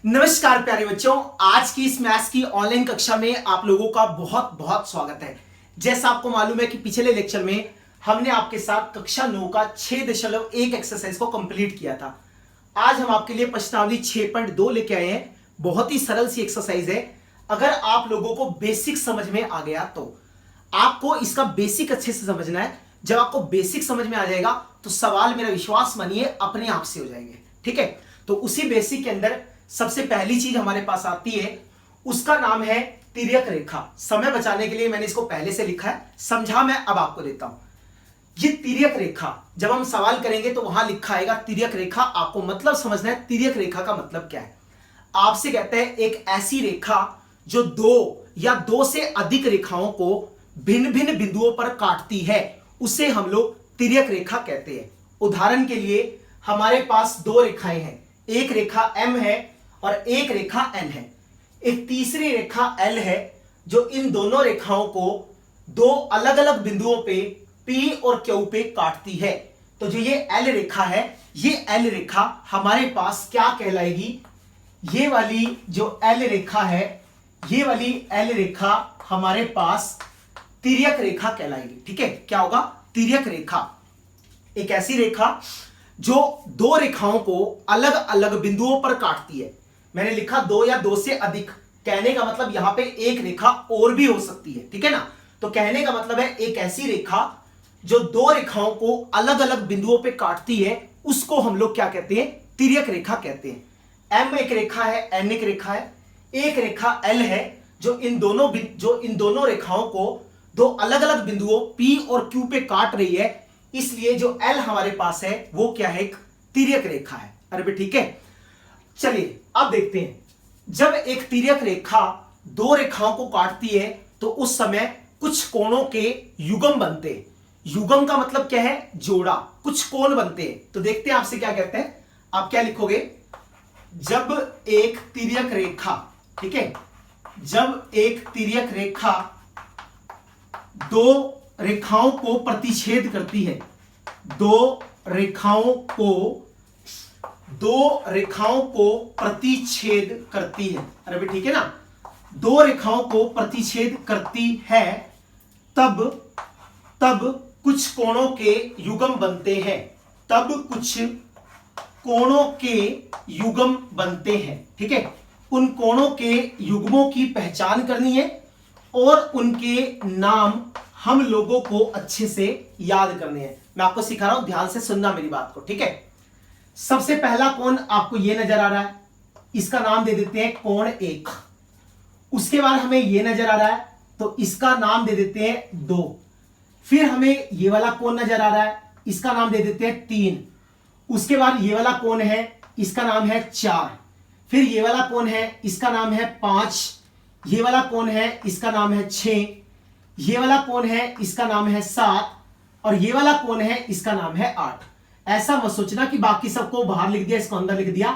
नमस्कार प्यारे बच्चों, आज की इस मैथ्स की ऑनलाइन कक्षा में आप लोगों का बहुत बहुत स्वागत है। जैसा आपको मालूम है कि पिछले लेक्चर में हमने आपके साथ कक्षा 9 का 6.1 एक्सरसाइज को कंप्लीट किया था। आज हम आपके लिए प्रश्नावली 6.2 लेके आए हैं। बहुत ही सरल सी एक्सरसाइज है। अगर आप लोगों को बेसिक समझ में आ गया तो आपको इसका बेसिक अच्छे से समझना है। जब आपको बेसिक समझ में आ जाएगा तो सवाल, मेरा विश्वास मानिए, अपने आप से हो जाएंगे। ठीक है, तो उसी बेसिक के अंदर सबसे पहली चीज हमारे पास आती है, उसका नाम है तिर्यक रेखा। समय बचाने के लिए मैंने इसको पहले से लिखा है, समझा मैं अब आपको देता हूं। ये तिर्यक रेखा, जब हम सवाल करेंगे तो वहां लिखा आएगा तिर्यक रेखा। आपको मतलब समझना है तिर्यक रेखा का मतलब क्या है। आपसे कहते हैं एक ऐसी रेखा जो दो या दो से अधिक रेखाओं को भिन्न भिन्न बिंदुओं पर काटती है, उसे हम लोग तिर्यक रेखा कहते हैं। उदाहरण के लिए हमारे पास दो रेखाएं हैं, एक रेखा M है और एक रेखा N है। एक तीसरी रेखा L है जो इन दोनों रेखाओं को दो अलग अलग बिंदुओं पे P और Q पे काटती है। तो जो ये L रेखा है, ये L रेखा हमारे पास क्या कहलाएगी? ये वाली जो L रेखा है, ये वाली L रेखा हमारे पास तिर्यक रेखा कहलाएगी। ठीक है, क्या होगा? तिर्यक रेखा। एक ऐसी रेखा जो दो रेखाओं को अलग अलग बिंदुओं पर काटती है। मैंने लिखा दो या दो से अधिक, कहने का मतलब यहां पे एक रेखा और भी हो सकती है। ठीक है ना, तो कहने का मतलब है एक ऐसी रेखा जो दो रेखाओं को अलग अलग बिंदुओं पे काटती है, उसको हम लोग क्या कहते हैं? तिर्यक रेखा कहते हैं। M एक रेखा है, N एक रेखा है, एक रेखा L है जो इन दोनों रेखाओं को दो अलग अलग बिंदुओं P और Q पे काट रही है। इसलिए जो L हमारे पास है वो क्या है? एक तिर्यक रेखा है। अरे भाई ठीक है, चलिए अब देखते हैं। जब एक तिर्यक रेखा दो रेखाओं को काटती है तो उस समय कुछ कोणों के युग्म बनते हैं। युग्म का मतलब क्या है? जोड़ा। कुछ कोण बनते हैं। तो देखते हैं आपसे क्या कहते हैं। आप क्या लिखोगे? जब एक तिर्यक रेखा, ठीक है, जब एक तिर्यक रेखा दो रेखाओं को प्रतिच्छेद करती है, दो रेखाओं को प्रतिच्छेद करती है। अरे भाई ठीक है ना, दो रेखाओं को प्रतिच्छेद करती है, तब कुछ कोणों के युग्म बनते हैं। तब कुछ कोणों के युग्म बनते हैं। ठीक है, उन कोणों के युग्मों की पहचान करनी है और उनके नाम हम लोगों को अच्छे से याद करने हैं। मैं आपको सिखा रहा हूं, ध्यान से सुनना मेरी बात को। ठीक है, सबसे पहला कोण आपको यह नजर आ रहा है, इसका नाम दे देते हैं कोण 1। उसके बाद हमें यह नजर आ रहा है तो इसका नाम दे देते हैं 2। फिर हमें यह वाला कोण नजर आ रहा है, इसका नाम दे देते हैं 3। उसके बाद यह वाला कोण है, इसका नाम है 4। फिर यह वाला कोण है, इसका नाम है 5। यह वाला कोण है, इसका नाम है 6। ये वाला कोण है, इसका नाम है 7। और ये वाला कोण है, इसका नाम है 8। ऐसा मत सोचना कि बाकी सबको बाहर लिख दिया, इसको अंदर लिख दिया।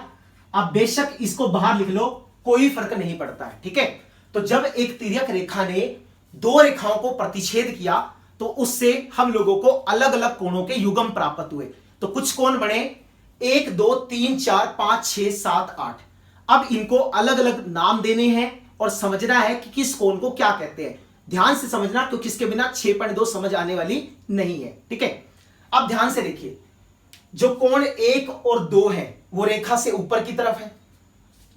आप बेशक इसको बाहर लिख लो, कोई फर्क नहीं पड़ता है। ठीक है, तो जब एक तिर्यक रेखा ने दो रेखाओं को प्रतिच्छेद किया तो उससे हम लोगों को अलग अलग कोणों के युग्म प्राप्त हुए। तो कुछ कोण बने 1 2 3 4 5 6 7 8। अब इनको अलग अलग नाम देने हैं और समझना है कि किस कोण को क्या कहते हैं। ध्यान से समझना, क्योंकि इसके बिना 6.2 समझ आने वाली नहीं है। ठीक है, अब ध्यान से देखिए, जो कोण 1 और 2 है वो रेखा से ऊपर की तरफ है।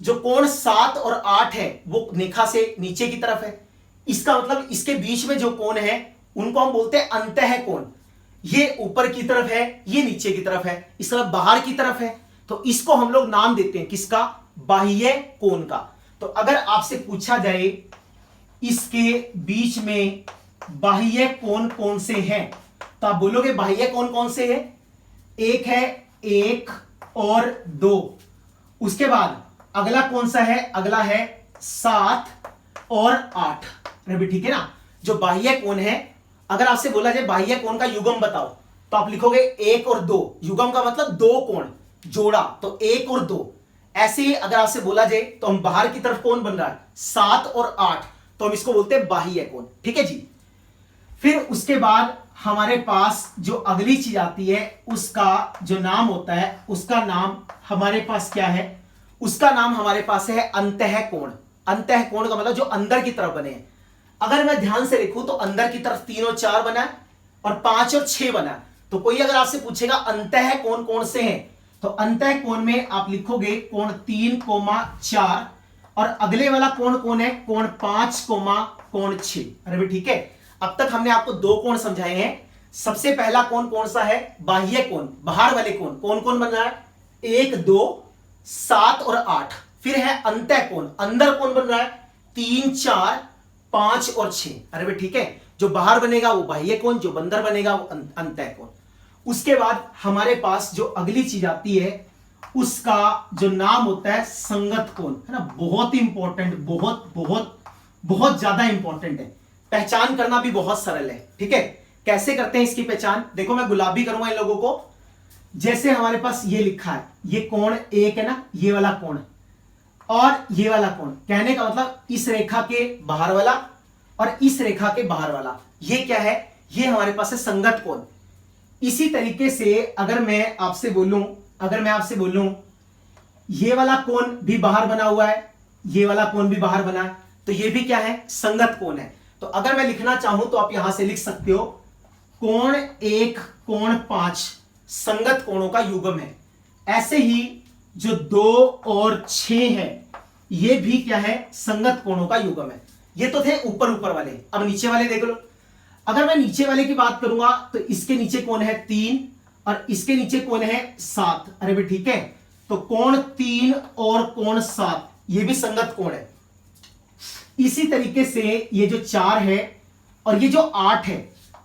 जो कोण 7 और 8 है वो रेखा से नीचे की तरफ है। इसका मतलब इसके बीच में जो कोण है उनको हम बोलते हैं अंतः कोण। ये ऊपर की तरफ है, ये नीचे की तरफ है, इसका बाहर की तरफ है। तो इसको हम लोग नाम देते हैं किसका? बाह्य कोण का। तो अगर आपसे पूछा जाए इसके बीच में बाह्य कोण कौन से हैं, तो आप बोलोगे बाह्य कोण कौन से हैं? एक है 1 और 2। उसके बाद अगला कौन सा है? अगला है 7 और 8। अरे ठीक है ना, जो बाह्य कोण है, अगर आपसे बोला जाए बाह्य कोण का युग्म बताओ तो आप लिखोगे 1 और 2। युग्म का मतलब दो कोण जोड़ा, तो 1 और 2। ऐसे ही अगर आपसे बोला जाए तो हम बाहर की तरफ कौन बन रहा है? 7 और 8, तो हम इसको बोलते हैं बाह्य कोण। ठीक है जी। फिर उसके बाद हमारे पास जो अगली चीज आती है, उसका जो नाम होता है, उसका नाम हमारे पास क्या है? उसका नाम हमारे पास है अंतः कोण। अंतः कोण का मतलब जो अंदर की तरफ बने हैं। अगर मैं ध्यान से देखूं तो अंदर की तरफ 3 और 4 बना है और 5 और 6 बना है। तो कोई अगर आपसे पूछेगा अंतः कोण कौन से हैं, तो अंतः कोण में आप लिखोगे कोण 3, 4 और अगले वाला कोण कौन है, कोण 5, कोण 6। अरे भाई ठीक है। अब तक हमने आपको 2 कोण समझाए हैं। सबसे पहला कोण कौन सा है, बाह्य कोण, बाहर वाले कोण। कौन कौन बन रहा है, 1, 2, 7 और 8। फिर है अंतः कोण, अंदर कौन बन रहा है, 3, 4, 5 और 6। अरे भाई ठीक है। जो बाहर बनेगा वो बाह्य कोण, जो अंदर बनेगा वो अंतः कोण। उसके बाद हमारे पास जो अगली चीज आती है उसका जो नाम होता है संगत कोण, है ना। बहुत इंपॉर्टेंट, बहुत बहुत बहुत ज्यादा इंपॉर्टेंट है। पहचान करना भी बहुत सरल है, ठीक है। कैसे करते हैं इसकी पहचान, देखो मैं गुलाबी करूंगा इन लोगों को। जैसे हमारे पास ये लिखा है, ये कोण 1 है ना, ये वाला कोण और ये वाला कोण। कहने का मतलब इस रेखा के बाहर वाला और इस रेखा के बाहर वाला, ये क्या है, ये हमारे पास है संगत कोण। इसी तरीके से अगर मैं आपसे बोलूं ये वाला कोण भी बाहर बना हुआ है, ये वाला कोण भी बाहर बना है, तो ये भी क्या है, संगत कोण है। तो अगर मैं लिखना चाहूं तो आप यहां से लिख सकते हो कोण 1, कोण 5 संगत कोणों का युग्म है। ऐसे ही जो 2 और 6 है ये भी क्या है, संगत कोणों का युग्म है। ये तो थे ऊपर वाले। अब नीचे वाले देख लो। अगर मैं नीचे वाले की बात करूंगा तो इसके नीचे कोण है 3 और इसके नीचे कोण है 7। अरे भाई ठीक है। तो कोण 3 और कोण 7 ये भी संगत कोण है। इसी तरीके से ये जो 4 है और ये जो 8 है,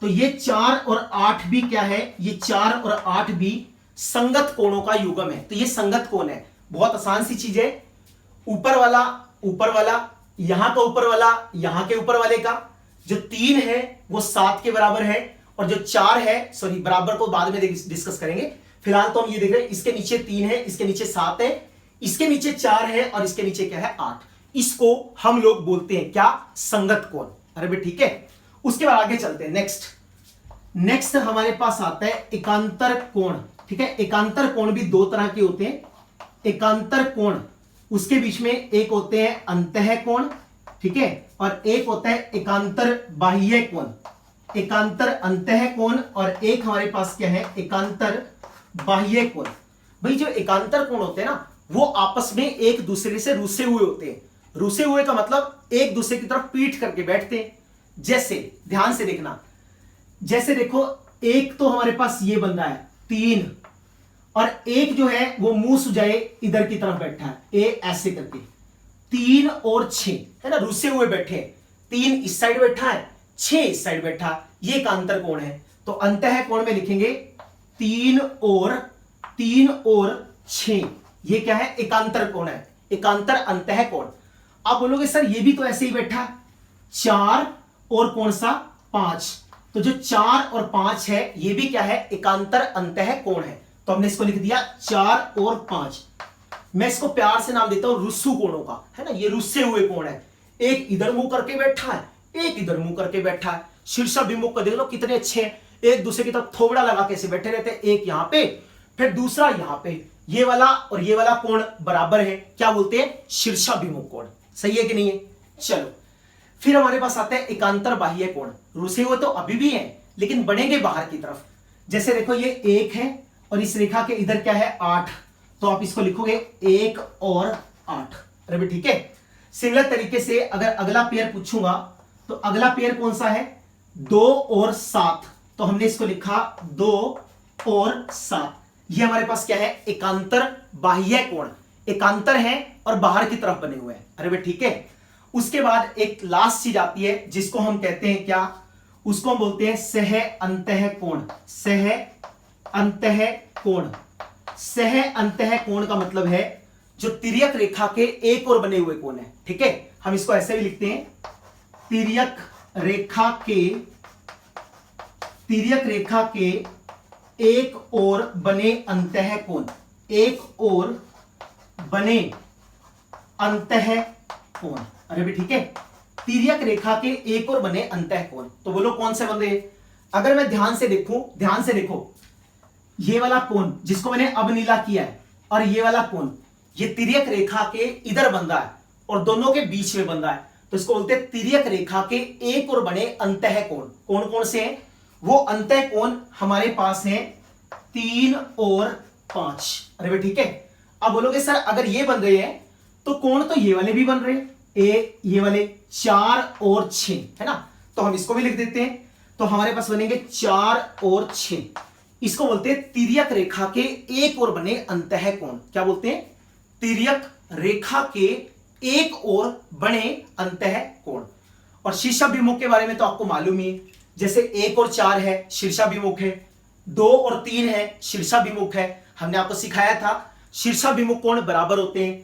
तो ये 4 और 8 भी क्या है, ये 4 और 8 भी संगत कोणों का युग्म है। तो ये संगत कोण है। बहुत आसान सी चीज है। ऊपर वाला, यहां का ऊपर वाला, यहां के ऊपर वाले का जो 3 है वो 7 के बराबर है और जो 4 है, सॉरी बराबर को बाद में डिस्कस करेंगे। फिलहाल तो हम ये देख रहे हैं, इसके नीचे 3 है, इसके नीचे 7 है, इसके नीचे 4 है और इसके नीचे क्या है, 8। इसको हम लोग बोलते हैं क्या, संगत कोण। अरे भाई ठीक है। उसके बाद आगे चलते हैं। नेक्स्ट हमारे पास आता है एकांतर कोण, ठीक है। एकांतर कोण भी 2 तरह के होते हैं। एकांतर कोण, उसके बीच में एक होते हैं अंतः कोण, ठीक है, और एक होता है एकांतर बाह्य कोण। एकांतर अंतः कोण और एक हमारे पास क्या है, एकांतर बाह्य कोण। भाई जो एकांतर कोण होते हैं ना, वो आपस में एक दूसरे से रुसे हुए होते हैं। रुसे हुए का मतलब एक दूसरे की तरफ पीठ करके बैठते हैं। जैसे ध्यान से देखना, जैसे देखो एक तो हमारे पास ये बन रहा है 3 और एक जो है वो मुंह सुजाए इधर की तरफ बैठा है, ए ऐसे करके। 3 और 6 है ना, रुसे हुए बैठे हैं। 3 इस साइड बैठा है, 6 इस साइड बैठा, ये एकांतर कोण है। तो अंतः कोण में लिखेंगे 3 और 6, ये क्या है, एकांतर कोण है, एकांतर अंतः कोण। आप बोलोगे सर ये भी तो ऐसे ही बैठा, 4 और कौन सा, 5। तो जो 4 और 5 है ये भी क्या है, एकांतर अंतः कोण है। तो हमने इसको लिख दिया 4 और 5। मैं इसको प्यार से नाम देता हूं रुस्सू कोणों का, है ना। ये रुस्से हुए कोण है। एक इधर मुंह करके बैठा है, एक इधर मुंह करके बैठा है। शीर्षाभिमुख का देख लो कितने अच्छे हैं, एक दूसरे की तरफ थोबड़ा लगा कैसे बैठे रहते हैं। एक यहां पे, फिर दूसरा यहां पे। ये वाला और ये वाला कोण बराबर है, क्या बोलते हैं, शीर्षाभिमुख कोण। सही है कि नहीं है। चलो फिर हमारे पास आता है एकांतर बाह्य कोण। रुसे हुए तो अभी भी है लेकिन बढ़ेंगे बाहर की तरफ। जैसे देखो ये 1 है और इस रेखा के इधर क्या है, 8। तो आप इसको लिखोगे 1 और 8। अरे भाई ठीक है। सिमिलर तरीके से अगर अगला पेयर पूछूंगा तो अगला पेयर कौन सा है, 2 और 7। तो हमने इसको लिखा 2 और 7। ये हमारे पास क्या है, एकांतर बाह्य कोण। एकांतर है और बाहर की तरफ बने हुए हैं। अरे भाई ठीक है। उसके बाद एक लास्ट चीज आती है जिसको हम कहते हैं क्या, उसको हम बोलते हैं सह अंतः कोण। सह अंतः कोण। सह अंतः कोण का मतलब है जो तिर्यक रेखा के एक और बने हुए कोण है, ठीक है। हम इसको ऐसे भी लिखते हैं, तिर्यक रेखा के एक और बने अंतः कोण। एक और बने अंतः कोण। अरे भी ठीक है। तिर्यक रेखा के एक और बने अंतः कोण। तो बोलो कौन से बने। अगर मैं ध्यान से देखो ये वाला कोण जिसको मैंने अब नीला किया है और ये वाला कोण, ये तिर्यक रेखा के इधर बन रहा है और दोनों के बीच में बन रहा है, तो इसको बोलते हैं तिर्यक रेखा के एक और बने अंतः कोण। कौन कौन से हैं? वो अंतः कोण हमारे पास हैं 3 और 5। अरे भाई ठीक है। अब बोलोगे सर अगर ये बन रहे हैं तो कोण तो ये वाले भी बन रहे हैं, ये वाले 4 और 6 है ना, तो हम इसको भी लिख देते हैं। तो हमारे पास बनेंगे 4 और 6। इसको बोलते हैं तिर्यक रेखा के एक और बने अंतः कोण। क्या बोलते हैं? तिर्यक रेखा के एक और बने अंतः कोण। और शीर्षाभिमुख के बारे में तो आपको मालूम ही है, जैसे 1 और 4 है शीर्षाभिमुख है, 2 और 3 है शीर्षाभिमुख है। हमने आपको सिखाया था शीर्षाभिमुख कोण बराबर होते हैं।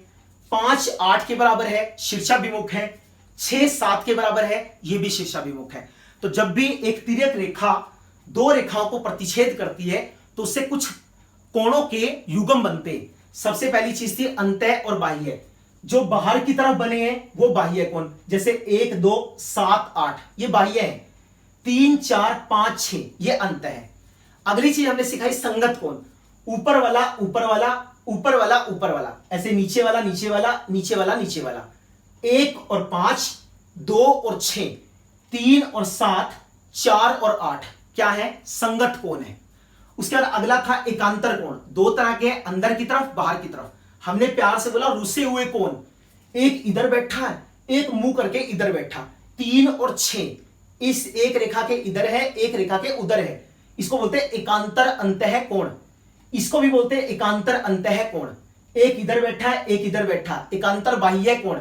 5 8 के बराबर है शीर्षाभिमुख है, 6 7 के बराबर है ये भी शीर्षाभिमुख है। तो जब भी एक तिर्यक रेखा दो रेखाओं को प्रतिच्छेद करती है तो उससे कुछ कोणों के युग्म बनते हैं। सबसे पहली चीज थी अंतः और बाह्य। जो बाहर की तरफ बने हैं वो बाह्य कोण, जैसे 1 2 7 8 ये बाह्य है, 3 4 5 6 ये अंतः है। अगली चीज हमने सिखाई संगत कोण। ऊपर वाला ऊपर वाला ऊपर वाला ऊपर वाला, ऐसे नीचे वाला नीचे वाला नीचे वाला नीचे वाला। 1 और 5, 2 और 6, 3 और 7, 4 और 8 क्या है? संगत कोण है। उसके बाद अगला था एकांतर कोण। दो तरह के, अंदर की तरफ बाहर की तरफ। हमने प्यार से बोला रुसे हुए कोण। एक इधर बैठा है, एक मुंह करके इधर बैठा। 3 और 6 इस एक रेखा के इधर है, एक रेखा के उधर है। इसको बोलते हैं एकांतर अंतः कोण। इसको भी बोलते हैं एकांतर अंतः कोण। एक इधर बैठा है, एक इधर बैठा, एकांतर बाह्य कोण।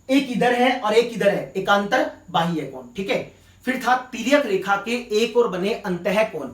एक इधर है और एक इधर है, एकांतर बाह्य कोण। ठीक है। फिर था तिर्यक रेखा के एक और बने अंतः कोण।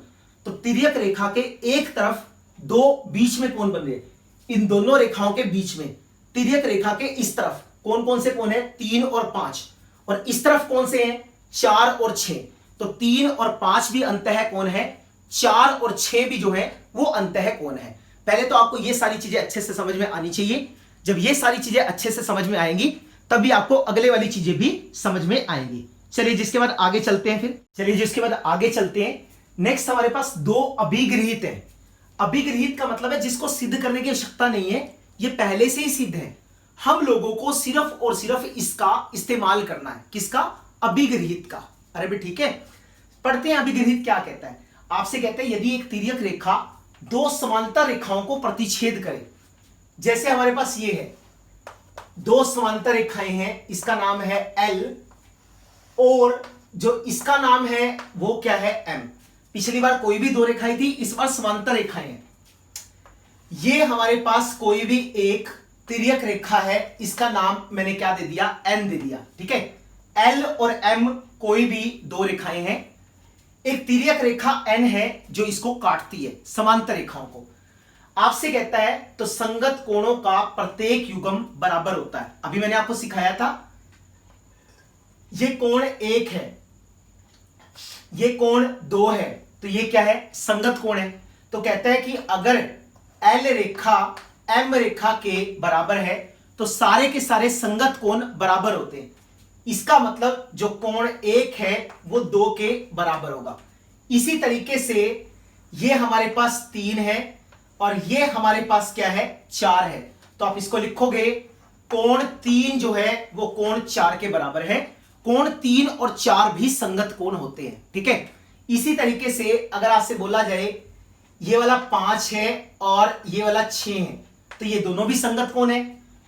तो तिर्यक रेखा के एक तरफ दो बीच में कोण बन रहे, इन दोनों रेखाओं के बीच में। तिर्यक रेखा के इस तरफ कौन कौन से कोण है? 3 और 5। और इस तरफ कौन से हैं? 4 और 6। तो 3 और 5 भी अंतः कोण है, 4 और 6 भी जो है वो अंतः कोण है। पहले तो आपको ये सारी चीजें अच्छे से समझ में आनी चाहिए। जब ये सारी चीजें अच्छे से समझ में आएंगी तभी आपको अगले वाली चीजें भी समझ में आएंगी। चलिए जिसके बाद आगे चलते हैं। फिर चलिए जिसके बाद आगे चलते हैं। नेक्स्ट हमारे पास 2 अभिगृहित है। अभिगृहित का मतलब है जिसको सिद्ध करने की आवश्यकता नहीं है, ये पहले से ही सिद्ध है। हम लोगों को सिर्फ और सिर्फ इसका इस्तेमाल करना है। किसका? अभिगृहित का। अरे भी ठीक है, पढ़ते हैं अभिगृहित क्या कहता है। आपसे कहते हैं यदि एक तिर्यक रेखा दो समांतर रेखाओं को प्रतिच्छेद करे, जैसे हमारे पास ये है, दो समांतर रेखाएं हैं, इसका नाम है L और जो इसका नाम है वो क्या है? M। पिछली बार कोई भी दो रेखाएं थी, इस बार समांतर रेखाएं हैं। ये हमारे पास कोई भी एक तिर्यक रेखा है, इसका नाम मैंने क्या दे दिया? N दे दिया। ठीक है। L और M कोई भी दो रेखाएं हैं। एक तिर्यक रेखा N है जो इसको काटती है, समांतर रेखाओं को। आपसे कहता है तो संगत कोणों का प्रत्येक युग्म बराबर होता है। अभी मैंने आपको सिखाया था ये कोण 1 है, ये कोण 2 है, तो ये क्या है? संगत कोण है। तो कहता है कि अगर L रेखा M रेखा के बराबर है तो सारे के सारे संगत कोण बराबर होते हैं। इसका मतलब जो कोण 1 है वो 2 के बराबर होगा। इसी तरीके से ये हमारे पास 3 है और ये हमारे पास क्या है? 4 है। तो आप इसको लिखोगे कोण 3 जो है वो कोण 4 के बराबर है। कोण 3 और 4 भी संगत कोण होते हैं। ठीक है। इसी तरीके से अगर आपसे बोला जाए ये वाला 5 है और ये वाला 6 है तो ये दोनों भी संगत कोण है,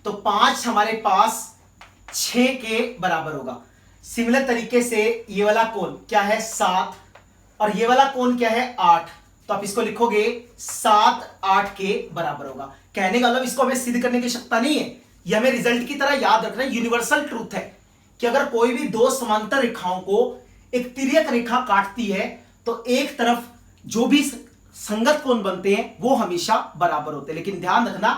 तो 5 हमारे पास 6 के बराबर होगा। सिमिलर तरीके से ये वाला कोण क्या है? 7 और ये वाला कोण क्या है? 8। तो आप इसको लिखोगे 7 8 के बराबर होगा। कहने का मतलब इसको हमें सिद्ध करने की आवश्यकता नहीं है, ये हमें रिजल्ट की तरह याद रखना है। यूनिवर्सल ट्रूथ है कि अगर कोई भी दो समांतर रेखाओं को एक तिर्यक रेखा काटती है तो एक तरफ जो भी संगत कोण बनते हैं वो हमेशा बराबर होते हैं। लेकिन ध्यान रखना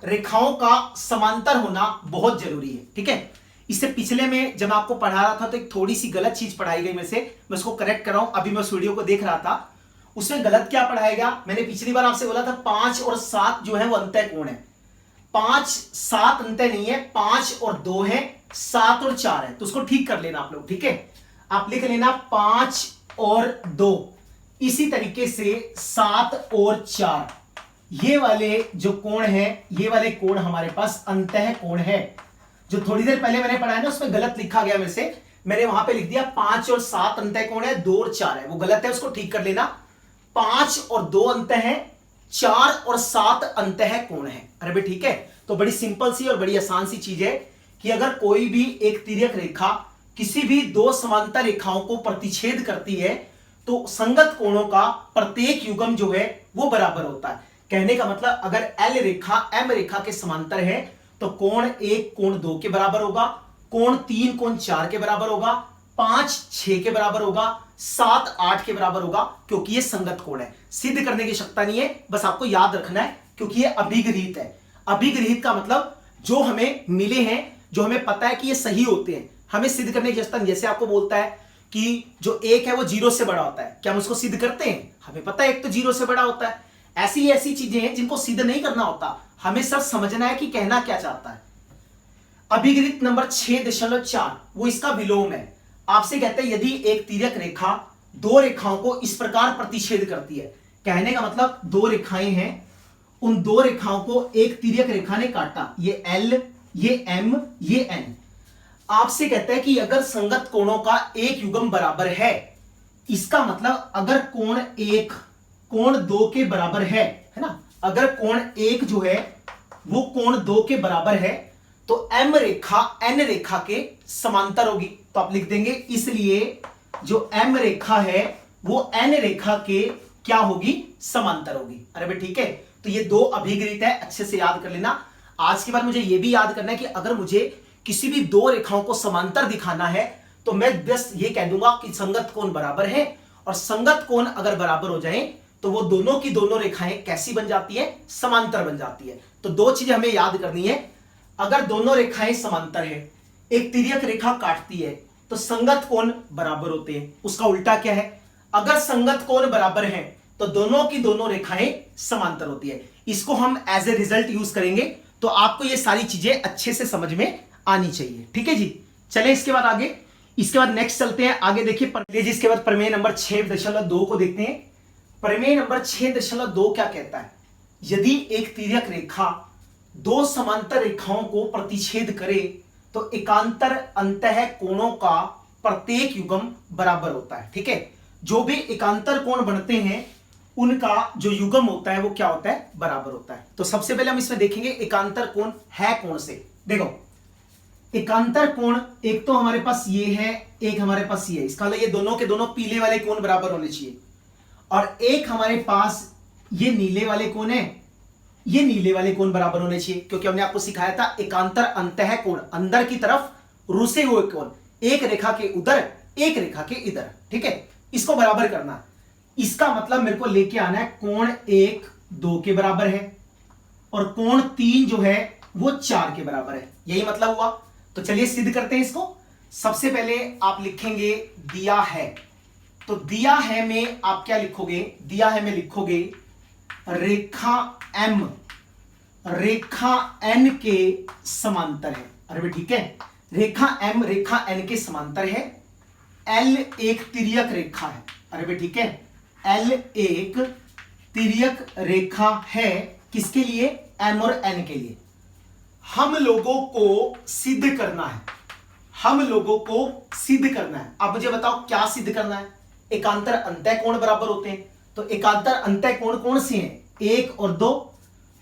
रेखाओं का समांतर होना बहुत जरूरी है। ठीक है। इससे पिछले में जब आपको पढ़ा रहा था तो एक थोड़ी सी गलत चीज पढ़ाई गई मेरे से, मैं उसको करेक्ट कर रहा हूं। अभी मैं उस वीडियो को देख रहा था, उसमें गलत क्या पढ़ाया गया। मैंने पिछली बार आपसे बोला था 5 और 7 जो है वो अंतः कोण है। 5 7 अंतः नहीं है, 5 और 2 है, 7 और 4 है। तो उसको ठीक कर लेना आप लोग। ठीक है। आप लिख लेना 5 और 2, इसी तरीके से 7 और 4, ये वाले जो कोण है, ये वाले कोण हमारे पास अंतः कोण है। जो थोड़ी देर पहले मैंने पढ़ा है ना, उसमें गलत लिखा गया मेरे से, मैंने वहां पे लिख दिया 5 और 7 अंतः कोण है, 2 और 4 है, वो गलत है, उसको ठीक कर लेना। 5 और 2 अंतः है, 4 और 7 अंतः कोण है। अरे भाई ठीक है, तो बड़ी सिंपल सी और बड़ी आसान सी चीज है कि अगर कोई भी एक तिर्यक रेखा किसी भी दो समांतर रेखाओं को प्रतिच्छेद करती है तो संगत कोणों का प्रत्येक युग्म जो है वो बराबर होता है। कहने का मतलब अगर L रेखा M रेखा के समांतर है तो कोण 1 कोण 2 के बराबर होगा, कोण 3 कोण 4 के बराबर होगा, 5 6 के बराबर होगा, 7 8 के बराबर होगा, क्योंकि ये संगत कोण है। सिद्ध करने की आवश्यकता नहीं है, बस आपको याद रखना है, क्योंकि ये अभिगृहित है। अभिगृहित का मतलब जो हमें मिले हैं, जो हमें पता है कि ये सही होते हैं, हमें सिद्ध करने की आवश्यकता नहीं। जैसे आपको बोलता है कि जो 1 है वो 0 से बड़ा होता है, क्या हम उसको सिद्ध करते हैं? हमें पता है 1 तो 0 से बड़ा होता है। ऐसी चीजें हैं जिनको सिद्ध नहीं करना होता, हमें सिर्फ समझना है कि कहना क्या चाहता है। अभिगृहित नंबर 6.4 वो इसका विलोम है। आपसे कहते हैं यदि एक तिर्यक रेखा दो रेखाओं को इस प्रकार प्रतिच्छेद करती है, कहने का मतलब दो रेखाएं हैं, उन दो रेखाओं को एक तिर्यक रेखा ने काटा, ये L, ये M, ये N। आपसे कहते हैं कि अगर संगत कोणों का एक युग्म बराबर है, इसका मतलब अगर कोण 1 कोण 2 के बराबर है ना, अगर कोण 1 जो है वो कोण 2 के बराबर है तो M रेखा N रेखा के समांतर होगी। तो आप लिख देंगे इसलिए जो M रेखा है वो N रेखा के क्या होगी? समांतर होगी। अरे भाई ठीक है, तो ये दो अभिगृहित है, अच्छे से याद कर लेना। आज के बाद मुझे ये भी याद करना है कि अगर मुझे किसी भी दो रेखाओं को समांतर दिखाना है तो मैं बस ये कह दूंगा कि संगत कोण बराबर है, और संगत कोण अगर बराबर हो जाए तो वो दोनों की दोनों रेखाएं कैसी बन जाती है? समांतर बन जाती है। तो दो चीजें हमें याद करनी है, अगर दोनों रेखाएं समांतर है, एक तिर्यक रेखा काटती है तो संगत कोण बराबर होते हैं। उसका उल्टा क्या है? अगर संगत कोण बराबर है तो दोनों की दोनों रेखाएं समांतर होती है। इसको हम एज ए रिजल्ट यूज करेंगे, तो आपको ये सारी चीजें अच्छे से समझ में आनी चाहिए। ठीक है जी, चले इसके बाद आगे, इसके बाद नेक्स्ट चलते हैं आगे। देखिए जी, इसके बाद प्रमेय नंबर 6.2 को देखते हैं। प्रमेय नंबर 6.2 क्या कहता है? यदि एक तिर्यक रेखा दो समांतर रेखाओं को प्रतिच्छेद करे तो एकांतर अंतः कोणों का प्रत्येक युग्म बराबर होता है। ठीक है, जो भी एकांतर कोण बनते हैं उनका जो युग्म होता है वो क्या होता है? बराबर होता है। तो सबसे पहले हम इसमें देखेंगे एकांतर कोण है कौन से। देखो एकांतर कोण एक तो हमारे पास ये है, एक हमारे पास ये है, इसका मतलब ये दोनों के दोनों पीले वाले कोण बराबर होने चाहिए, और एक हमारे पास ये नीले वाले कोण है, ये नीले वाले कोण बराबर होने चाहिए, क्योंकि हमने आपको सिखाया था एकांतर अंतः कोण, अंदर की तरफ रुसे हुए कोण, एक रेखा के उधर एक रेखा के इधर। ठीक है, इसको बराबर करना। इसका मतलब मेरे को लेके आना है कोण 1 2 के बराबर है और कोण 3 जो है वो 4 के बराबर है, यही मतलब हुआ। तो चलिए सिद्ध करते हैं इसको। सबसे पहले आप लिखेंगे दिया है, तो दिया है में आप क्या लिखोगे? दिया है में लिखोगे रेखा M रेखा N के समांतर है। अरे भाई ठीक है, रेखा M रेखा N के समांतर है। L एक तिर्यक रेखा है। अरे भाई ठीक है, L एक तिर्यक रेखा है, किसके लिए? M और N के लिए। हम लोगों को सिद्ध करना है, हम लोगों को सिद्ध करना है। अब मुझे बताओ क्या सिद्ध करना है? एकांतर अंतः कोण बराबर होते हैं, तो एकांतर अंतः कोण कौन से हैं? 1 और 2।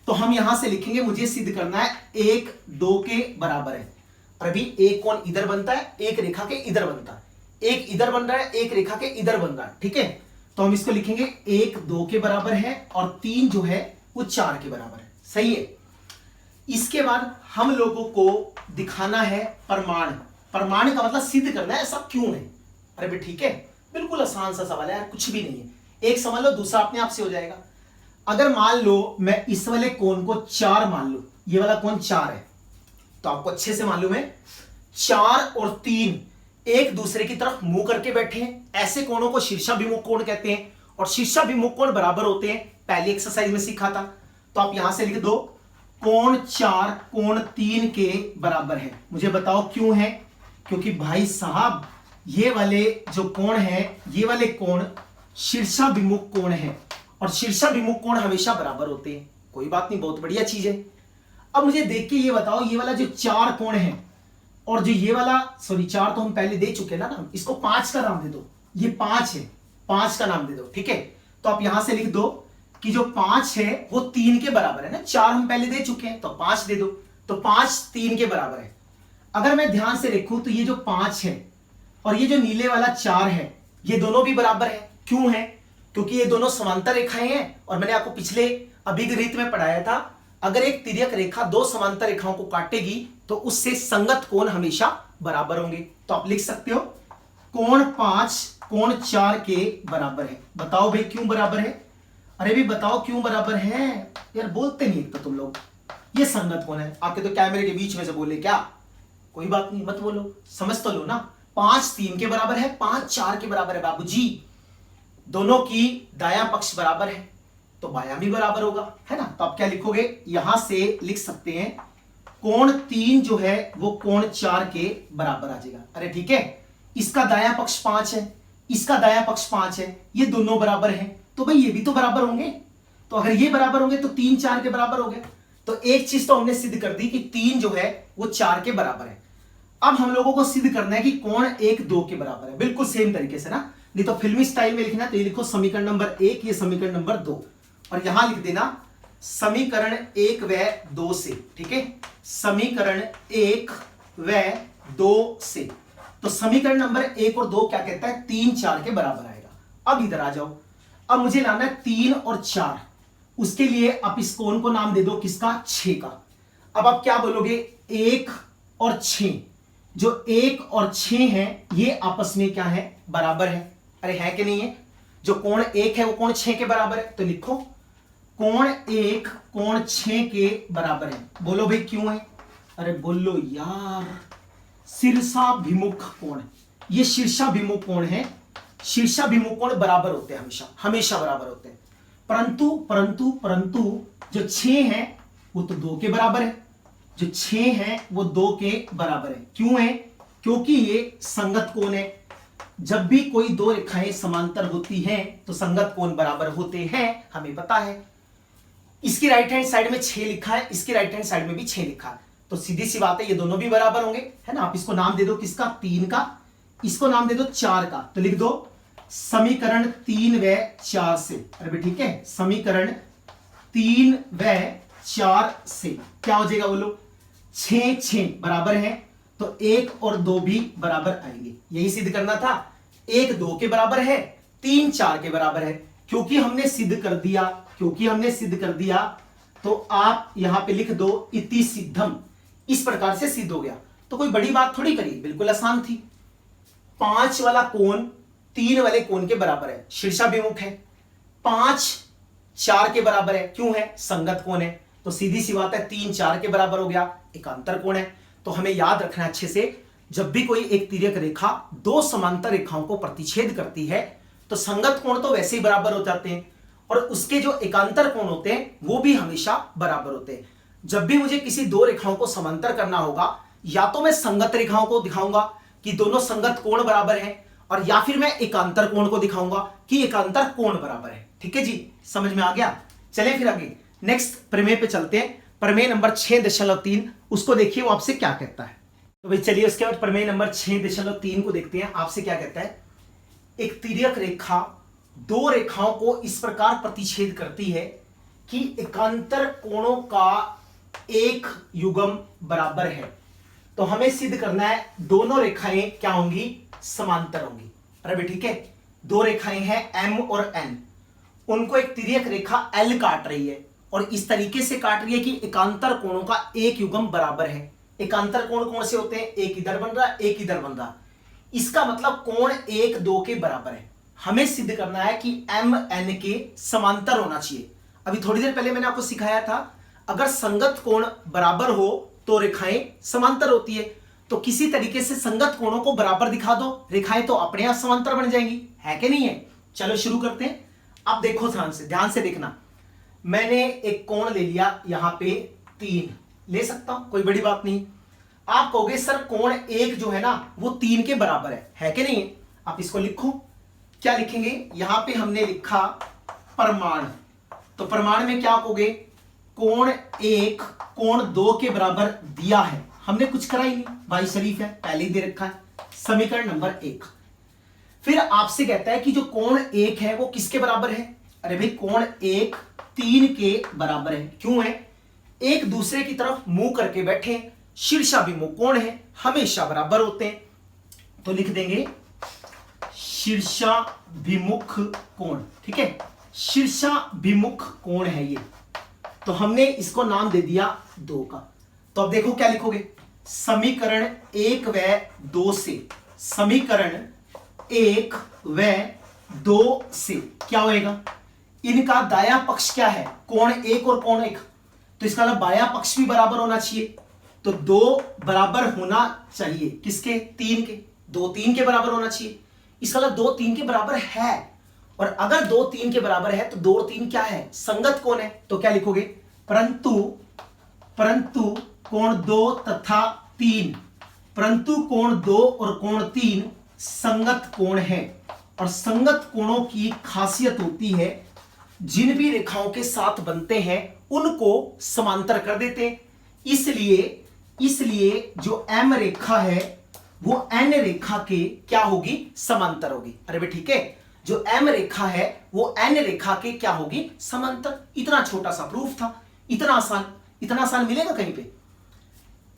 तो हम यहां से लिखेंगे मुझे सिद्ध करना है 1 2 के बराबर है। और अभी एक कोण इधर बनता है, एक रेखा के इधर बनता है, एक इधर बन रहा है, एक रेखा के इधर बन रहा है। ठीक है, तो हम इसको लिखेंगे 1 2 के बराबर है और 3 जो है वो 4 के बराबर है। सही है। इसके बाद हम लोगों को दिखाना है प्रमाण। प्रमाण का मतलब सिद्ध करना है, ऐसा क्यों है? अरे भाई ठीक है, बिल्कुल आसान सा सवाल है यार, कुछ भी नहीं है। एक समझ लो, दूसरा अपने आप से हो जाएगा। अगर मान लो मैं इस वाले कोण को 4 मान लूं, ये वाला कोण 4 है, तो आपको अच्छे से मालूम है 4 और 3 एक दूसरे की तरफ मुंह करके बैठे हैं, ऐसे कोणों को शीर्षाभिमुख कोण कहते हैं, और शीर्षाभिमुख कोण बराबर होते हैं, पहली एक्सरसाइज में सीखा था। तो आप यहां से लिख दो कोण 4 कोण 3 के बराबर है। मुझे बताओ क्यों है? क्योंकि भाई साहब ये वाले जो कोण है, ये वाले कोण शीर्षाभिमुख कोण है, और शीर्षाभिमुख कोण हमेशा बराबर होते हैं। कोई बात नहीं, बहुत बढ़िया चीज है। अब मुझे देख के ये बताओ, ये वाला जो 4 कोण है और जो ये वाला, सॉरी 4 तो हम पहले दे चुके ना नाम, इसको 5 का नाम दे दो। ये 5 है, 5 का नाम दे दो, ठीक है। तो आप यहां से लिख दो कि जो 5 है वो 3 के बराबर है ना, 4 हम पहले दे चुके हैं तो 5 दे दो, तो 5 3 के बराबर है। अगर मैं ध्यान से देखूं तो ये जो 5 है और ये जो नीले वाला 4 है, ये दोनों भी बराबर है। क्यों है? क्योंकि ये दोनों समांतर रेखाएं हैं और मैंने आपको पिछले अभिगणित में पढ़ाया था, अगर एक तिर्यक रेखा दो समांतर रेखाओं को काटेगी तो उससे संगत कोण हमेशा बराबर होंगे। तो आप लिख सकते हो कोण 5 कोण 4 के बराबर है। बताओ भाई क्यों बराबर है? अरे भी बताओ क्यों बराबर है यार, बोलते नहीं तो तुम लोग। ये संगत कोण है। आपके तो कैमरे के बीच में से बोले क्या, कोई बात नहीं, मत बोलो, समझ तो लो ना। 5 3 के बराबर है, 5 4 के बराबर है बाबूजी। दोनों की दायां पक्ष बराबर है तो बायां भी बराबर होगा, है ना। तो आप क्या लिखोगे, यहां से लिख सकते हैं कोण 3 जो है वो कोण 4 के बराबर आ जाएगा। अरे ठीक है, इसका दायां पक्ष 5 है, इसका दायां पक्ष 5 है, ये दोनों बराबर हैं तो भाई ये भी तो बराबर होंगे। तो अगर ये बराबर होंगे तो 3 4 के बराबर हो गए। तो एक चीज तो हमने सिद्ध कर दी कि 3 जो है वो 4 के बराबर है। अब हम लोगों को सिद्ध करना है कि कोण 1 2 के बराबर है, बिल्कुल सेम तरीके से ना। नहीं तो फिल्मी स्टाइल में लिखना तो ये लिखो समीकरण नंबर 1, ये समीकरण नंबर 2, और यहां लिख देना समीकरण 1 व 2 से, ठीक है। समीकरण 1 व 2 से, तो समीकरण नंबर 1 और 2 क्या कहता है, 3 4 के बराबर आएगा। अब इधर आ जाओ, अब मुझे लाना है 3 और 4, उसके लिए आप इस कोण को नाम दे दो किसका, 6 का। अब आप क्या बोलोगे, 1 और 6, जो 1 और 6 है ये आपस में क्या है, बराबर है। अरे है कि नहीं है? जो कोण 1 है वो कोण 6 के बराबर है, तो लिखो कोण 1 कोण 6 के बराबर है। बोलो भाई क्यों है? अरे बोलो यार, शीर्षाभिमुख कोण, ये शीर्षाभिमुख कोण है। शीर्षाभिमुख कोण बराबर होते हैं, हमेशा हमेशा बराबर होते हैं। परंतु परंतु परंतु जो 6 है वो तो 2 के बराबर है, जो 6 है वो 2 के बराबर है। क्यों है? क्योंकि ये संगत कोण है। जब भी कोई दो रेखाएं समांतर होती हैं तो संगत कोण बराबर होते हैं, हमें पता है। इसकी राइट हैंड साइड में 6 लिखा है, इसकी राइट हैंड साइड में भी 6 लिखा है, तो सीधी सी बात है ये दोनों भी बराबर होंगे, है ना। आप इसको नाम दे दो किसका, 3 का, इसको नाम दे दो 4 का। तो लिख दो समीकरण 3 व 4 से। अरे ठीक है, समीकरण 3 व 4 से क्या हो जाएगा, बोलो 6 6 बराबर है तो 1 और 2 भी बराबर आएंगे। यही सिद्ध करना था। 1 2 के बराबर है, 3 4 के बराबर है। क्योंकि हमने सिद्ध कर दिया तो आप यहां पे लिख दो इति सिद्धम। इस प्रकार से सिद्ध हो गया। तो कोई बड़ी बात थोड़ी करी, बिल्कुल आसान थी। 5 वाला कोण 3 वाले कोण के बराबर है, शीर्षाभिमुख है। 5 4 के बराबर है, क्यों है, संगत कोण है। तो सीधी सी बात है 3 4 के बराबर हो गया, एकांतर कोण है। तो हमें याद रखना है अच्छे से, जब भी कोई एक तिर्यक रेखा दो समांतर रेखाओं को प्रतिच्छेद करती है तो संगत कोण तो वैसे ही बराबर हो जाते हैं और उसके जो एकांतर कोण होते हैं वो भी हमेशा बराबर होते हैं। जब भी मुझे किसी दो रेखाओं को समांतर करना होगा, या तो मैं संगत रेखाओं को दिखाऊंगा कि दोनों संगत कोण बराबर है, और या फिर मैं एकांतर कोण को दिखाऊंगा कि एकांतर कोण बराबर है। ठीक है जी, समझ में आ गया। चलें फिर आगे नेक्स्ट प्रमेय पे चलते हैं। प्रमेय नंबर 6.3, उसको देखिए वो आपसे क्या कहता है। तो भाई चलिए उसके बाद प्रमेय नंबर 6.3 को देखते हैं। आपसे क्या कहता है, एक तिर्यक रेखा दो रेखाओं को इस प्रकार प्रतिच्छेद करती है कि एकांतर कोणों का एक युग्म बराबर है। तो हमें सिद्ध करना है दोनों रेखाएं क्या होंगी, समांतर होंगी। अरे भाई ठीक है, दो रेखाएं हैं M और N, उनको एक तिर्यक रेखा L काट रही है और इस तरीके से काट रही है कि एकांतर कोणों का एक युग्म बराबर है। एकांतर कोण कौन से होते हैं, एक इधर बन रहा, एक इधर बन रहा। इसका मतलब कोण 1 2 के बराबर है। हमें सिद्ध करना है कि M N के समांतर होना चाहिए। अभी थोड़ी देर पहले मैंने आपको सिखाया था, अगर संगत कोण बराबर हो तो रेखाएं समांतर होती है। तो किसी तरीके से संगत कोणों को बराबर दिखा दो, रेखाएं तो अपने आप समांतर बन जाएंगी, है कि नहीं है। चलो शुरू करते हैं। अब देखो ध्यान से देखना। मैंने एक कोण ले लिया, यहां पे 3 ले सकता हूं, कोई बड़ी बात नहीं। आप कहोगे सर कोण 1 जो है ना वो 3 के बराबर है कि नहीं। आप इसको लिखो, क्या लिखेंगे, यहां पे हमने लिखा प्रमाण। तो प्रमाण में क्या कहोगे, कोण 1 कोण 2 के बराबर दिया है, हमने कुछ करा ही नहीं, भाई शरीफ है, पहले ही दे रखा है, समीकरण नंबर 1। फिर आपसे कहता है कि जो कोण 1 है वो किसके बराबर है? अरे भाई कोण 1 3 के बराबर है। क्यों है? एक दूसरे की तरफ मुंह करके बैठे, शीर्षाभिमुख कोण है, हमेशा बराबर होते हैं, तो लिख देंगे शीर्षाभिमुख कोण। ठीक है, शीर्षाभिमुख कोण है ये, तो हमने इसको नाम दे दिया 2 का। तो अब देखो क्या लिखोगे, समीकरण 1 व 2 से, समीकरण 1 व 2 से क्या होएगा? इनका दाया पक्ष क्या है? कोण 1 और कोण 1, तो इसका मतलब बाया पक्ष भी बराबर होना चाहिए, तो 2 बराबर होना चाहिए किसके? 3 के, 2 3 के बराबर होना चाहिए। इसका मतलब 2 3 के बराबर है, और अगर 2 3 के बराबर है तो 2 और 3 क्या है? संगत कोण है। तो क्या लिखोगे? परंतु कोण 2 तथा 3, परंतु कोण 2 और कोण 3 संगत कोण है, और संगत कोणों की खासियत होती है जिन भी रेखाओं के साथ बनते हैं उनको समांतर कर देते हैं। इसलिए जो M रेखा है वो N रेखा के क्या होगी? समांतर होगी। अरे भाई ठीक है, जो M रेखा है वो N रेखा के क्या होगी? समांतर। इतना छोटा सा प्रूफ था, इतना आसान मिलेगा कहीं पे?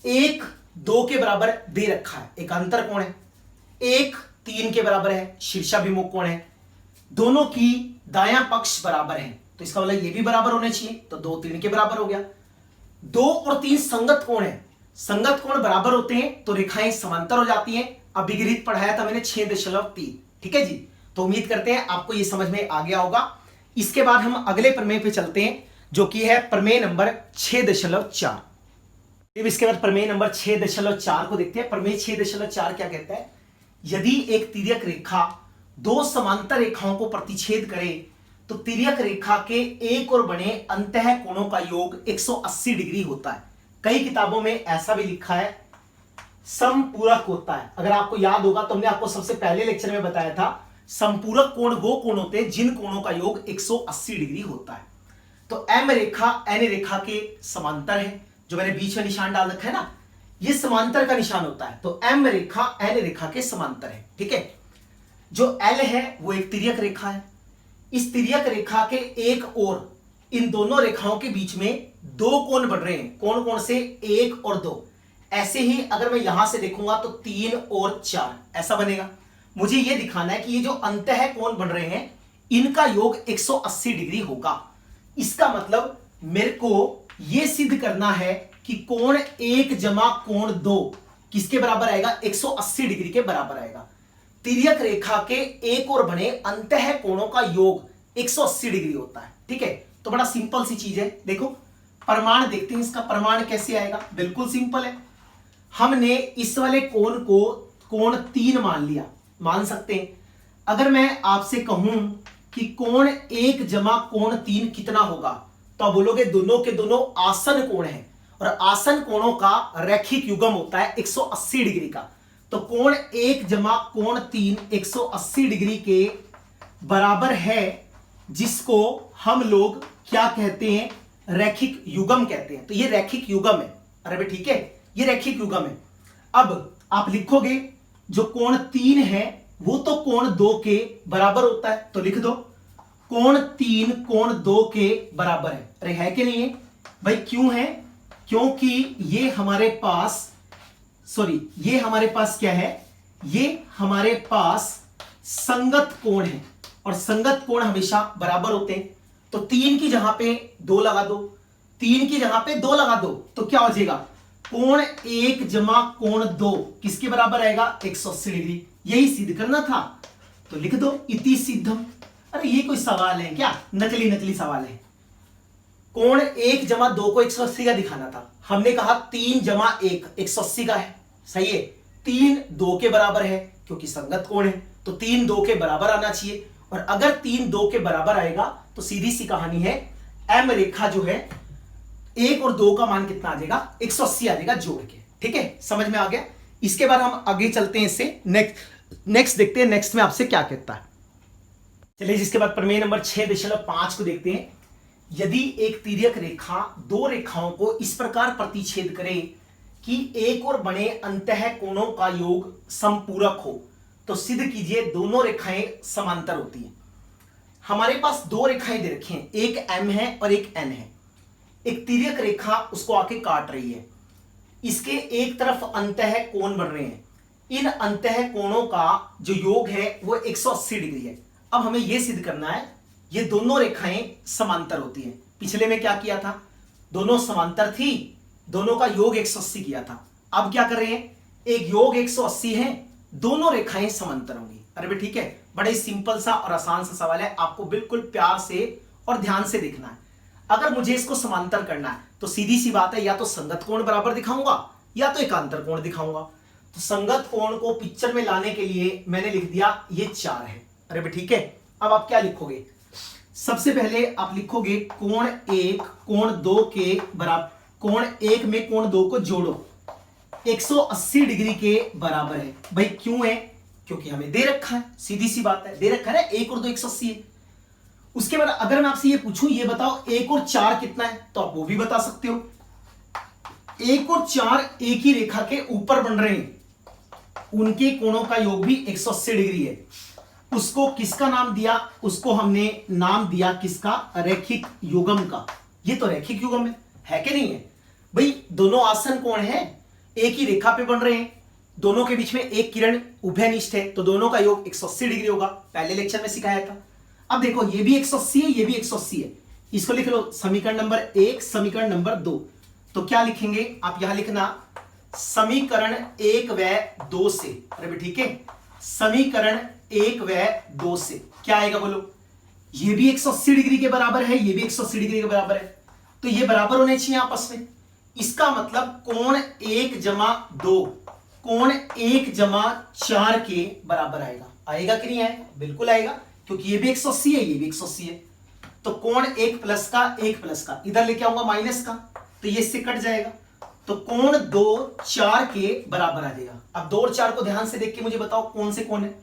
1 2 के बराबर दे रखा है, एक अंतर कोण है, 1 3 के बराबर है, शीर्षाभिमुख कोण है, दोनों की दायां पक्ष बराबर है, तो इसका मतलब ये भी बराबर होने चाहिए, तो 2 3 के बराबर हो गया। 2 और 3 संगत कोण है, संगत कोण बराबर होते हैं तो रेखाएं समांतर हो जाती हैं। अभिगृहित पढ़ाया था मैंने 6.3। ठीक है जी, तो उम्मीद करते हैं आपको ये समझ में आ गया होगा। इसके बाद हम अगले प्रमेय पे चलते हैं, जो कि है प्रमेय नंबर 6.4। इसके बाद प्रमेय नंबर 6.4 को देखते हैं। प्रमेय 6.4 क्या कहता है? यदि एक तिर्यक रेखा 2 समांतर रेखाओं को प्रतिच्छेद करे तो तिर्यक रेखा के एक और बने अंतः कोणों का योग 180 डिग्री होता है। कई किताबों में ऐसा भी लिखा है समपूरक होता है। अगर आपको याद होगा तो हमने आपको सबसे पहले लेक्चर में बताया था संपूरक कोण वो कोण होते हैं जिन कोणों का योग 180 डिग्री होता है। तो M रेखा N रेखा के समांतर है, जो मैंने बीच में निशान डाल रखा है ना, ये समांतर का निशान होता है, तो M रेखा N रेखा के समांतर है। ठीक है, जो L है वो एक तिर्यक रेखा है, इस तिर्यक रेखा के एक और इन दोनों रेखाओं के बीच में 2 कोण बढ़ रहे हैं। कौन कौन से? 1 और 2। ऐसे ही अगर मैं यहां से देखूंगा तो 3 और 4 ऐसा बनेगा। मुझे यह दिखाना है कि ये जो अंतः कोण बन रहे हैं इनका योग 180 डिग्री होगा। इसका मतलब मेरे को यह सिद्ध करना है कि कोण 1 जमा कोण 2 किसके बराबर आएगा? 180 डिग्री के बराबर आएगा। तिर्यक रेखा के एक और बने अंतः कोणों का योग 180 डिग्री होता है। ठीक है, तो बड़ा सिंपल सी चीज है। देखो प्रमाण देखते हैं, इसका प्रमाण कैसे आएगा? बिल्कुल सिंपल है। हमने इस वाले कोण को कोण 3 मान लिया, मान सकते हैं। अगर मैं आपसे कहूं कि कोण 1 जमा कोण 3 कितना होगा, तो आप बोलोगे दोनों के दोनों आसन कोण हैं, और आसन कोणों का रैखिक युग्म होता है 180 डिग्री का। तो कोण 1 जमा कोण 3 180 डिग्री के बराबर है, जिसको हम लोग क्या कहते हैं? रैखिक युग्म कहते हैं। तो ये रैखिक युग्म है। अरे भाई ठीक है, ये रैखिक युग्म है। अब आप लिखोगे जो कोण 3 है वो तो कोण 2 के बराबर होता है, तो लिख दो कोण 3 कोण 2 के बराबर है। अरे है कि नहीं है भाई? क्यों है? क्योंकि ये हमारे पास क्या है? ये हमारे पास संगत कोण है, और संगत कोण हमेशा बराबर होते हैं। तो 3 की जगह पे 2 लगा दो, 3 की जगह पे 2 लगा दो, तो क्या हो जाएगा? कोण 1 जमा कोण 2 किसके बराबर आएगा? 180 डिग्री। यही सिद्ध करना था, तो लिख दो इति सिद्धम। अरे ये कोई सवाल है क्या? नकली सवाल है। कोण 1 जमा 2 को 180 का दिखाना था, हमने कहा 3 जमा 1 180 का है। सही है, 3 2 के बराबर है क्योंकि संगत कोण है, तो 3 2 के बराबर आना चाहिए। और अगर 3 2 के बराबर आएगा तो सीधी सी कहानी है, M रेखा जो है 1 और 2 का मान कितना आ जाएगा? 180 आ जाएगा जोड़ के। ठीक है, समझ में आ गया। इसके बाद हम आगे चलते हैं, इससे नेक्स्ट देखते हैं नेक्स्ट में आपसे क्या कहता है। चलिए, जिसके बाद प्रमेय नंबर 6.5 को देखते हैं। यदि एक तिर्यक रेखा दो रेखाओं को इस प्रकार प्रतिच्छेद करे कि एक और बने अंतः कोणों का योग समपूरक हो तो सिद्ध कीजिए दोनों रेखाएं समांतर होती हैं। हमारे पास दो रेखाएं दे रखी हैं, एक M है और एक N है। एक तिर्यक रेखा उसको आके काट रही है, इसके एक तरफ अंतः कोण बन रहे हैं। इन अंतः कोणों का जो योग है वो 180 डिग्री है। अब हमें यह सिद्ध करना है ये दोनों रेखाएं समांतर होती हैं। पिछले में क्या किया था, दोनों समांतर थी, दोनों का योग 180 किया था। अब क्या कर रहे हैं, एक योग 180 है, दोनों रेखाएं समांतर होंगी। अरे भाई ठीक है, बड़े सिंपल सा और आसान सा सवाल है, आपको बिल्कुल प्यार से और ध्यान से देखना है। अगर मुझे इसको समांतर करना है तो सीधी सी बात है, या तो संगत कोण बराबर दिखाऊंगा या तो एकांतर कोण दिखाऊंगा। तो संगत कोण को पिक्चर में लाने के लिए मैंने लिख दिया ये 4 है। अरे भाई ठीक है, अब आप क्या लिखोगे, सबसे पहले आप लिखोगे कोण 1 कोण 2 के बराबर, कोण 1 में कोण 2 को जोड़ो 180 डिग्री के बराबर है। भाई क्यों है, क्योंकि हमें दे रखा है, सीधी सी बात है, दे रखा है 1 और 2 180 है। उसके बाद अगर मैं आपसे ये पूछूं, ये बताओ 1 और 4 कितना है, तो आप वो भी बता सकते हो। 1 और 4 एक ही रेखा के ऊपर बन रहे हैं, उनके कोणों का योग भी 180 डिग्री है। उसको किसका नाम दिया, उसको हमने नाम दिया किसका, रैखिक युग्म का। ये तो रैखिक युग्म है कि नहीं है भाई, दोनों आसन कोण है, एक ही रेखा पे बन रहे हैं, दोनों के बीच में एक किरण उभयनिष्ठ है, तो दोनों का योग 180 डिग्री होगा। पहले लेक्चर में सिखाया था। अब देखो ये भी 180 है, ये भी 180 है, इसको लिख लो समीकरण नंबर 1 समीकरण नंबर 2। तो क्या लिखेंगे आप, यहां लिखना समीकरण 1 व 2 से। अरे भाई ठीक है, समीकरण 1 व 2 से क्या आएगा बोलो, ये भी 180 डिग्री के बराबर है, ये भी 180 डिग्री के बराबर है, तो ये बराबर होने चाहिए आपस में। इसका मतलब कोण 1 जमा 2 कोण 1 जमा 4 के बराबर आएगा। आएगा कि नहीं आएगा, बिल्कुल आएगा, क्योंकि ये भी 180 है, ये भी 180 है। तो कोण 1 प्लस का 1 प्लस का इधर लेके आऊंगा माइनस का, तो ये इससे कट जाएगा, तो कोण 2 4 के बराबर आ जाएगा। अब 2 और 4 को ध्यान से देख के मुझे बताओ कौन से कोण है।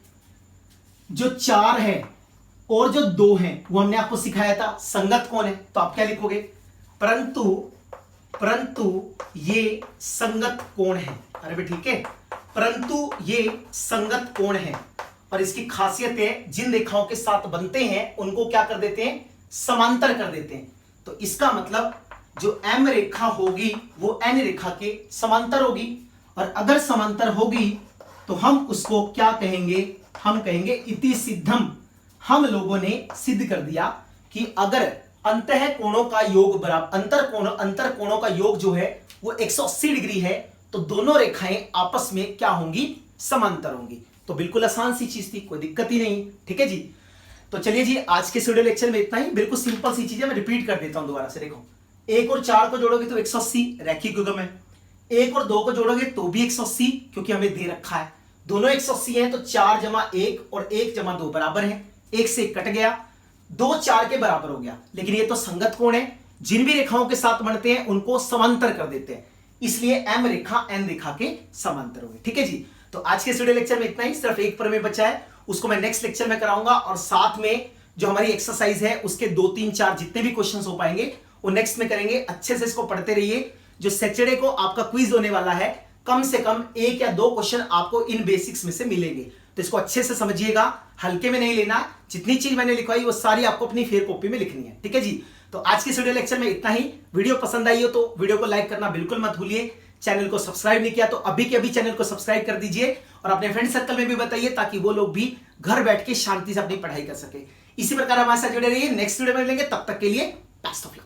जो 4 है और जो 2 है वो हमने आपको सिखाया था संगत कोण है, तो आप क्या लिखोगे, परंतु ये संगत कोण है। अरे भाई ठीक है, परंतु ये संगत कोण है, और इसकी खासियत है जिन रेखाओं के साथ बनते हैं उनको क्या कर देते हैं, समांतर कर देते हैं। तो इसका मतलब जो M रेखा होगी वो N रेखा के समांतर होगी, और अगर समांतर होगी तो हम उसको क्या कहेंगे, हम कहेंगे इति सिद्धम। हम लोगों ने सिद्ध कर दिया कि अगर अंतः कोणों का योग बराबर, अंतर कोणों का योग जो है वो 180 डिग्री है, तो दोनों रेखाएं आपस में क्या होंगी, समांतर होंगी। तो बिल्कुल आसान सी चीज थी, कोई दिक्कत ही नहीं। ठीक है जी, तो चलिए जी आज के वीडियो लेक्चर में इतना ही। बिल्कुल सिंपल सी चीज है, मैं रिपीट कर देता हूं दोबारा से। देखो 1 और 4 को जोड़ोगे तो 180 रैखिक युग्म है, 1 और 2 को जोड़ोगे तो भी 180, क्योंकि हमें दे रखा है दोनों 180 है, तो 4 जमा 1 और 1 जमा 2 बराबर है, 1 से 1 कट गया, 2 4 के बराबर हो गया। लेकिन ये तो संगत कोण है, जिन भी रेखाओं के साथ बनते हैं उनको समांतर कर देते हैं, इसलिए M रेखा N रेखा के समांतर हो गए। ठीक है जी, तो आज के वीडियो लेक्चर में इतना ही। सिर्फ एक प्रमेय बचा है, उसको मैं नेक्स्ट लेक्चर में कराऊंगा, और साथ में जो हमारी एक्सरसाइज है उसके 2 3 4 जितने भी क्वेश्चन हो पाएंगे वो नेक्स्ट में करेंगे। अच्छे से इसको पढ़ते रहिए। जो सैटरडे को आपका क्विज होने वाला है, कम से कम 1 या 2 क्वेश्चन आपको इन बेसिक्स में से मिलेंगे, तो इसको अच्छे से समझिएगा, हल्के में नहीं लेना। जितनी चीज मैंने लिखवाई वो सारी आपको अपनी फेयर कॉपी में लिखनी है। ठीक है जी, तो आज के वीडियो लेक्चर में इतना ही। वीडियो पसंद आई हो तो वीडियो को लाइक करना बिल्कुल मत भूलिए। चैनल को सब्सक्राइब नहीं किया तो अभी के अभी चैनल को सब्सक्राइब कर दीजिए, और अपने फ्रेंड सर्कल में भी बताइए, ताकि वो लोग भी घर बैठ के शांति से अपनी पढ़ाई कर सके। इसी प्रकार हमारे साथ जुड़े रहिए। नेक्स्ट वीडियो में मिलेंगे, तब तक के लिए बेस्ट ऑफ लक।